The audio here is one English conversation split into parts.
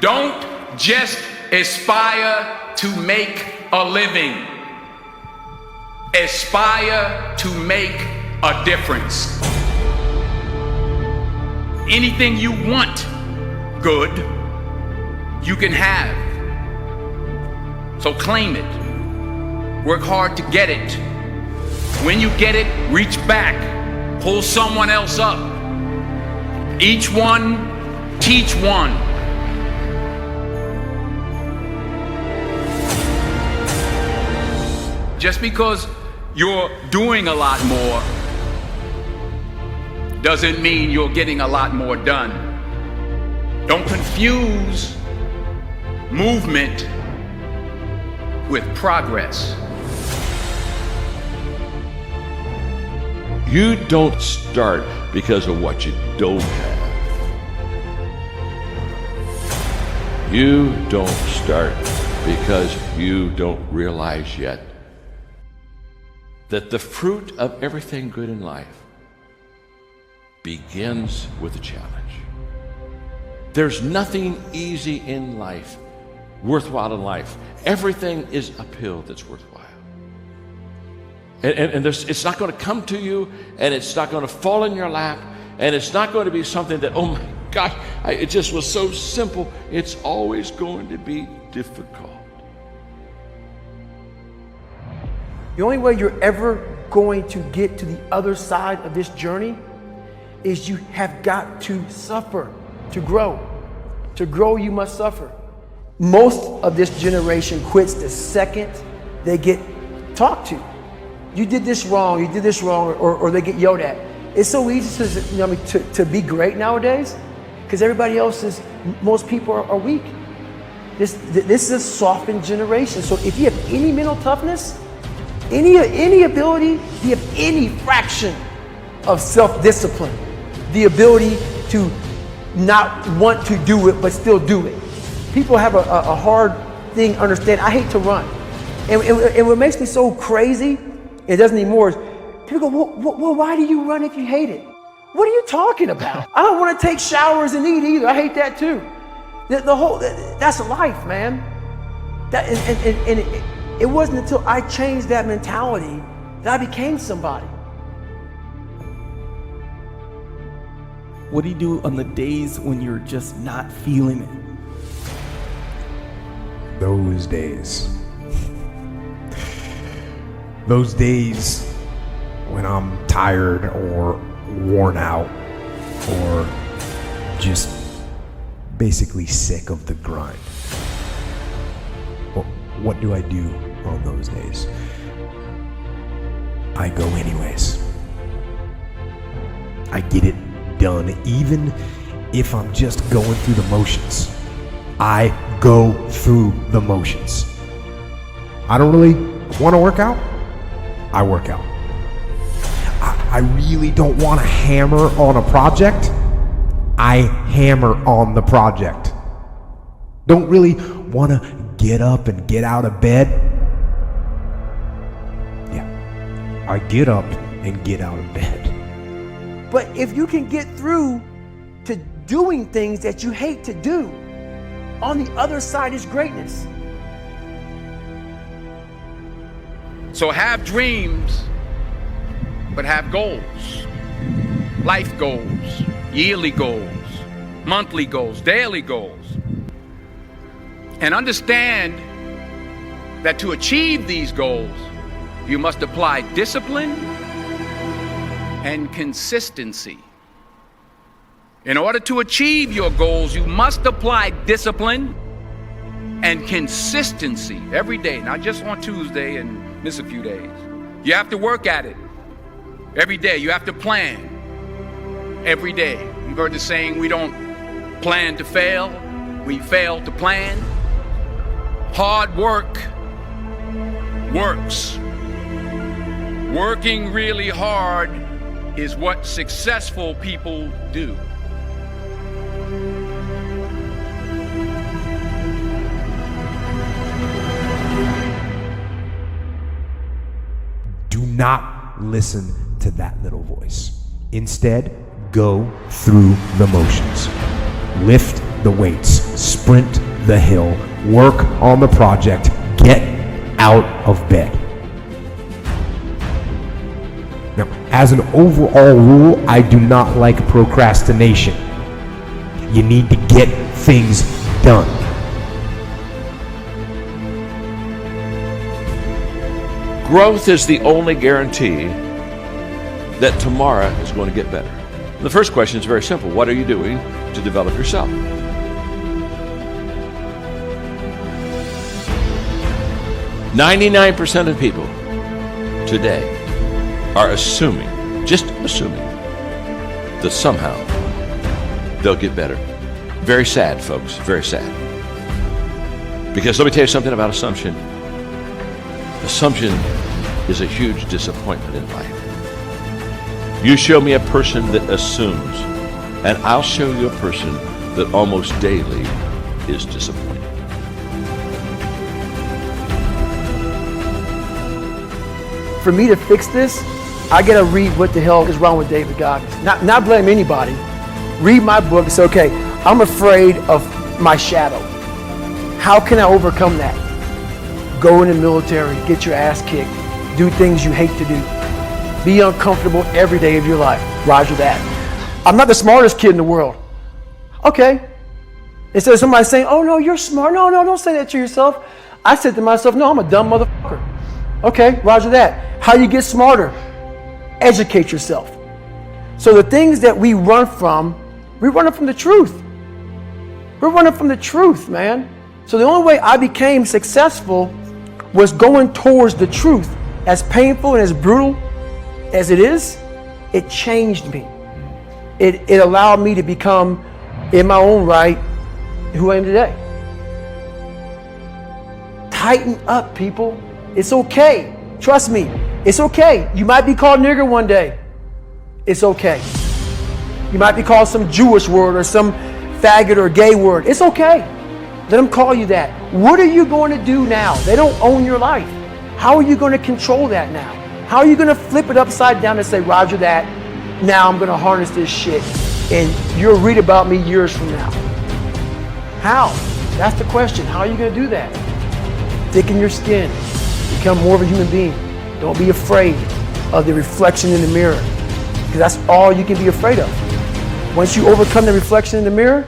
Don't just aspire to make a living. Aspire to make a difference. Anything you want good, you can have. So claim it. Work hard to get it. When you get it, reach back. Pull someone else up. Each one, teach one. Just because you're doing a lot more doesn't mean you're getting a lot more done. Don't confuse movement with progress. You don't start because of what you don't have. You don't start because you don't realize yet that the fruit of everything good in life begins with a challenge. There's nothing easy in life, worthwhile in life. Everything is uphill that's worthwhile. And it's not going to come to you, and it's not going to fall in your lap, and it's not going to be something that, oh my gosh, it just was so simple. It's always going to be difficult. The only way you're ever going to get to the other side of this journey is you have got to suffer to grow. To grow, you must suffer. Most of this generation quits the second they get talked to. You did this wrong, or they get yelled at. It's so easy to be great nowadays because everybody else is, most people are weak. This is a softened generation. So if you have any mental toughness, any ability, you have any fraction of self-discipline, the ability to not want to do it but still do it. People have a hard thing understand. I hate to run. And what makes me so crazy, it doesn't anymore, is people go, well, why do you run if you hate it? What are you talking about? I don't want to take showers and eat either. I hate that too. That's life, man. It wasn't until I changed that mentality that I became somebody. What do you do on the days when you're just not feeling it? Those days. Those days when I'm tired or worn out or just basically sick of the grind. Well, what do I do on those days? I go anyways. I get it done, even if I'm just going through the motions. I go through the motions. I don't really want to work out. I work out. I really don't want to hammer on a project. I hammer on the project. Don't really want to get up and get out of bed. Yeah, I get up and get out of bed. But if you can get through to doing things that you hate to do, on the other side is greatness. So have dreams, but have goals. Life goals, yearly goals, monthly goals, daily goals. And understand that to achieve these goals, you must apply discipline and consistency. In order to achieve your goals, you must apply discipline and consistency every day, not just on Tuesday and miss a few days. You have to work at it every day. You have to plan every day. You've heard the saying, we don't plan to fail, we fail to plan. Hard work works. Working really hard is what successful people do. Do not listen to that little voice. Instead, go through the motions. Lift the weights. sprint the hill, work on the project, get out of bed. Now, as an overall rule, I do not like procrastination. You need to get things done. Growth is the only guarantee that tomorrow is going to get better. The first question is very simple. What are you doing to develop yourself? "99% of people today are assuming, just assuming, that somehow they'll get better. Very sad, folks, very sad. Because let me tell you something about assumption. Assumption is a huge disappointment in life. You show me a person that assumes, and I'll show you a person that almost daily is disappointed. For me to fix this, I gotta read what the hell is wrong with David Goggins. Not blame anybody. Read my book and say, okay, I'm afraid of my shadow. How can I overcome that? Go in the military, get your ass kicked, do things you hate to do. Be uncomfortable every day of your life. Roger that. I'm not the smartest kid in the world. Okay. Instead of somebody saying, oh no, you're smart. No, don't say that to yourself. I said to myself, no, I'm a dumb motherfucker. Okay, roger that. How you get smarter? Educate yourself. So the things that we run from the truth. We're running from the truth, man. So the only way I became successful was going towards the truth. As painful and as brutal as it is, it changed me. It allowed me to become, in my own right, who I am today. Tighten up, people. It's okay. Trust me. It's okay. You might be called nigger one day. It's okay. You might be called some Jewish word or some faggot or gay word. It's okay. Let them call you that. What are you going to do now? They don't own your life. How are you going to control that now? How are you going to flip it upside down and say, roger that, now I'm going to harness this shit and you'll read about me years from now? How? That's the question. How are you going to do that? Thicken your skin. Become more of a human being. Don't be afraid of the reflection in the mirror, because that's all you can be afraid of. Once you overcome the reflection in the mirror,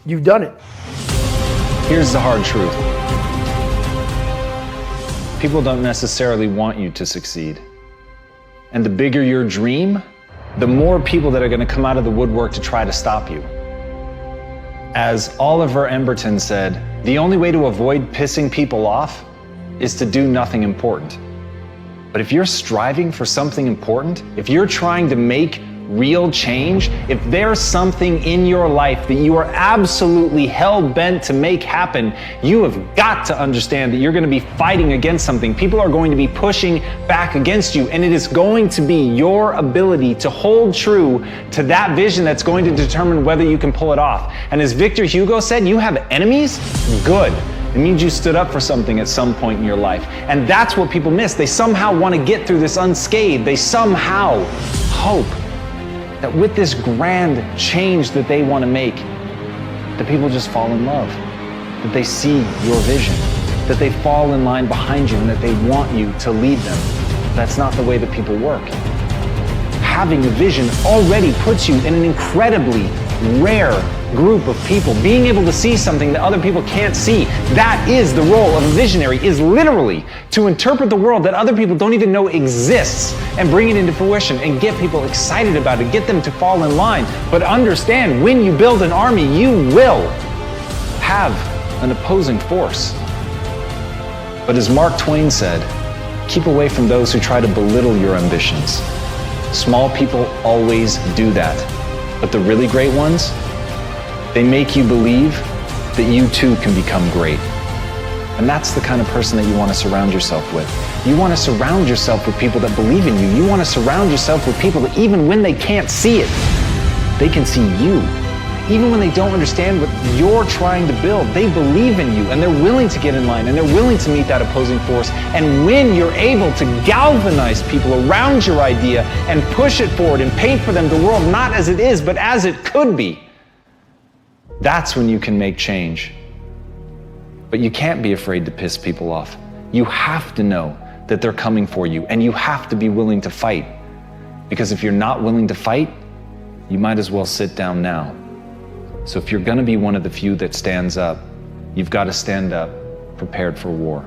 you've done it. Here's the hard truth. People don't necessarily want you to succeed. And the bigger your dream, the more people that are going to come out of the woodwork to try to stop you. As Oliver Emberton said, the only way to avoid pissing people off is to do nothing important. But if you're striving for something important, if you're trying to make real change, if there's something in your life that you are absolutely hell-bent to make happen, you have got to understand that you're going to be fighting against something. People are going to be pushing back against you, and it is going to be your ability to hold true to that vision that's going to determine whether you can pull it off. And as Victor Hugo said, you have enemies? Good. It means you stood up for something at some point in your life. And that's what people miss. They somehow want to get through this unscathed. They somehow hope that with this grand change that they want to make, that people just fall in love, that they see your vision, that they fall in line behind you and that they want you to lead them. That's not the way that people work. Having a vision already puts you in an incredibly rare group of people. Being able to see something that other people can't see, that is the role of a visionary, is literally to interpret the world that other people don't even know exists and bring it into fruition and get people excited about it, get them to fall in line. But understand, when you build an army, you will have an opposing force. But as Mark Twain said, keep away from those who try to belittle your ambitions. Small people always do that. But the really great ones, they make you believe that you too can become great. And that's the kind of person that you want to surround yourself with. You want to surround yourself with people that believe in you. You want to surround yourself with people that even when they can't see it, they can see you. Even when they don't understand what you're trying to build, they believe in you and they're willing to get in line and they're willing to meet that opposing force. And when you're able to galvanize people around your idea and push it forward and paint for them the world not as it is, but as it could be, That's when you can make change. But you can't be afraid to piss people off. You have to know that they're coming for you, and you have to be willing to fight. Because if you're not willing to fight, you might as well sit down now. So if you're gonna be one of the few that stands up, you've got to stand up prepared for war.